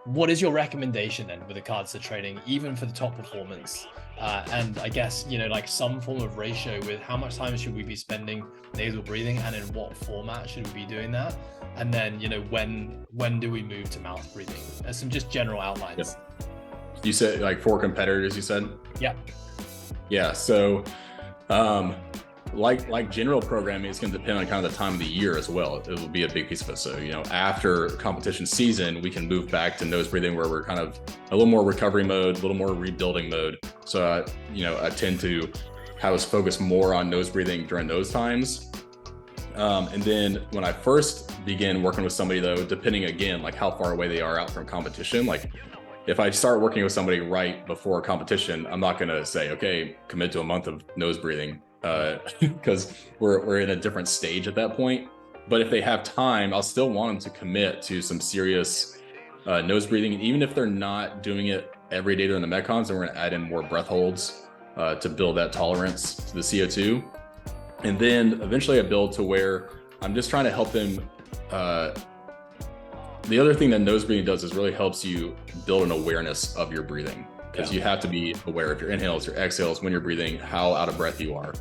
what is your recommendation then with regards to training, even for the top performance? And I guess, like some form of ratio with how much time should we be spending nasal breathing and in what format should we be doing that? And then, when do we move to mouth breathing? There's some just general outlines. Yeah. You said like 4 competitors, you said? Yeah. Yeah. So, like general programming is going to depend on kind of the time of the year as well. It will be a big piece of it. So, after competition season, we can move back to nose breathing where we're kind of a little more recovery mode, a little more rebuilding mode. So, I tend to have us focus more on nose breathing during those times. And then when I first begin working with somebody though, depending again, like how far away they are out from competition, like if I start working with somebody right before competition, I'm not going to say, okay, commit to a month of nose breathing, because we're in a different stage at that point. But if they have time, I'll still want them to commit to some serious nose breathing. And even if they're not doing it every day during the Metcons, then we're going to add in more breath holds to build that tolerance to the CO2. And then eventually I build to where I'm just trying to help them. The other thing that nose breathing does is really helps you build an awareness of your breathing, because you have to be aware of your inhales, your exhales, when you're breathing, how out of breath you are.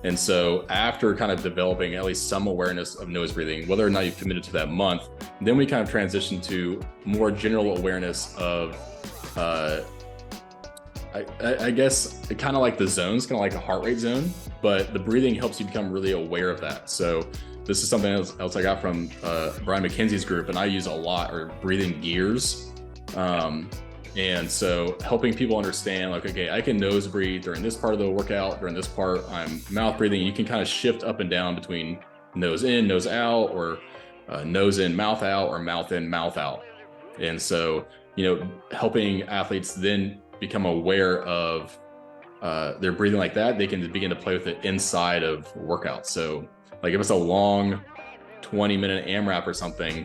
And so after kind of developing at least some awareness of nose breathing, whether or not you've committed to that month, then we kind of transition to more general awareness of, I guess, kind of like the zones, kind of like a heart rate zone, but the breathing helps you become really aware of that. So this is something else I got from Brian McKenzie's group, and I use a lot, are breathing gears. And so helping people understand, like, okay, I can nose breathe during this part of the workout, during this part I'm mouth breathing. You can kind of shift up and down between nose in, nose out, or nose in, mouth out, or mouth in, mouth out. And so, helping athletes then become aware of their breathing like that, they can begin to play with it inside of workouts. So like if it's a long 20-minute AMRAP or something,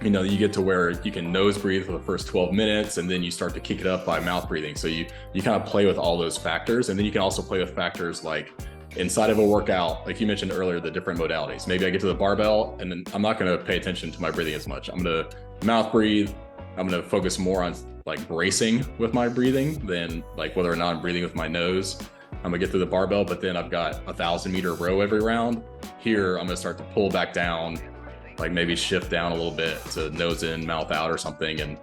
you get to where you can nose breathe for the first 12 minutes, and then you start to kick it up by mouth breathing. So you kind of play with all those factors. And then you can also play with factors like inside of a workout, like you mentioned earlier, the different modalities. Maybe I get to the barbell and then I'm not going to pay attention to my breathing as much. I'm going to mouth breathe. I'm going to focus more on like bracing with my breathing than like whether or not I'm breathing with my nose. I'm gonna get through the barbell, but then I've got 1,000-meter row every round. Here, I'm gonna start to pull back down, like maybe shift down a little bit to nose in, mouth out or something,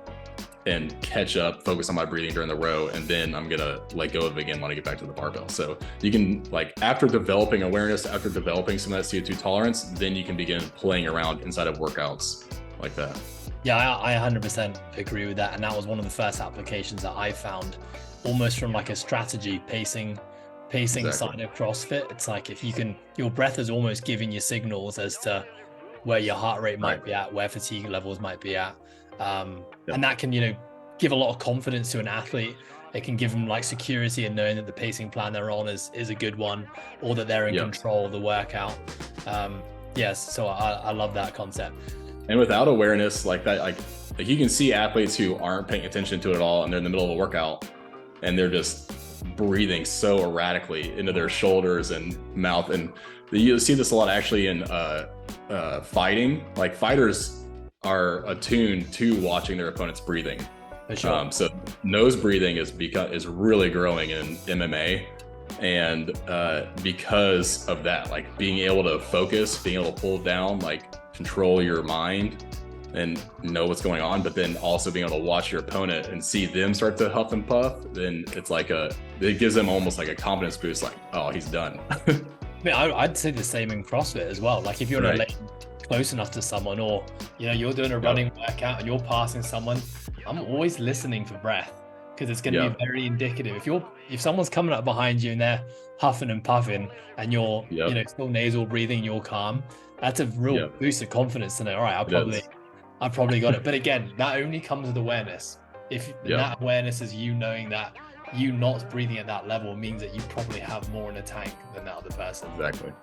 and catch up, focus on my breathing during the row. And then I'm gonna let go of it again when I get back to the barbell. So you can, like, after developing awareness, after developing some of that CO2 tolerance, then you can begin playing around inside of workouts like that. Yeah, I 100% agree with that. And that was one of the first applications that I found, almost from like a strategy pacing exactly. Side of CrossFit. It's like if you can, your breath is almost giving you signals as to where your heart rate might be at, where fatigue levels might be at. And that can, give a lot of confidence to an athlete. It can give them like security in knowing that the pacing plan they're on is a good one, or that they're in control of the workout. Yes, so I love that concept. And without awareness like that, like you can see athletes who aren't paying attention to it at all, and they're in the middle of a workout and they're just breathing so erratically into their shoulders and mouth. And you see this a lot actually in fighting. Like fighters are attuned to watching their opponents breathing. Sure. So nose breathing is really growing in MMA. And because of that, like being able to focus, being able to pull down, like control your mind and know what's going on, but then also being able to watch your opponent and see them start to huff and puff, then it's like it gives them almost like a confidence boost, like, oh, he's done. I'd say the same in CrossFit as well. Like if you're in a lane close enough to someone, or you're doing a running workout and you're passing someone, I'm always listening for breath, because it's going to be very indicative. If someone's coming up behind you and they're huffing and puffing and you're still nasal breathing, you're calm, that's a real boost of confidence to know, all right, I probably got it. But again, that only comes with awareness. If that awareness is you knowing that you not breathing at that level means that you probably have more in the tank than that other person. Exactly.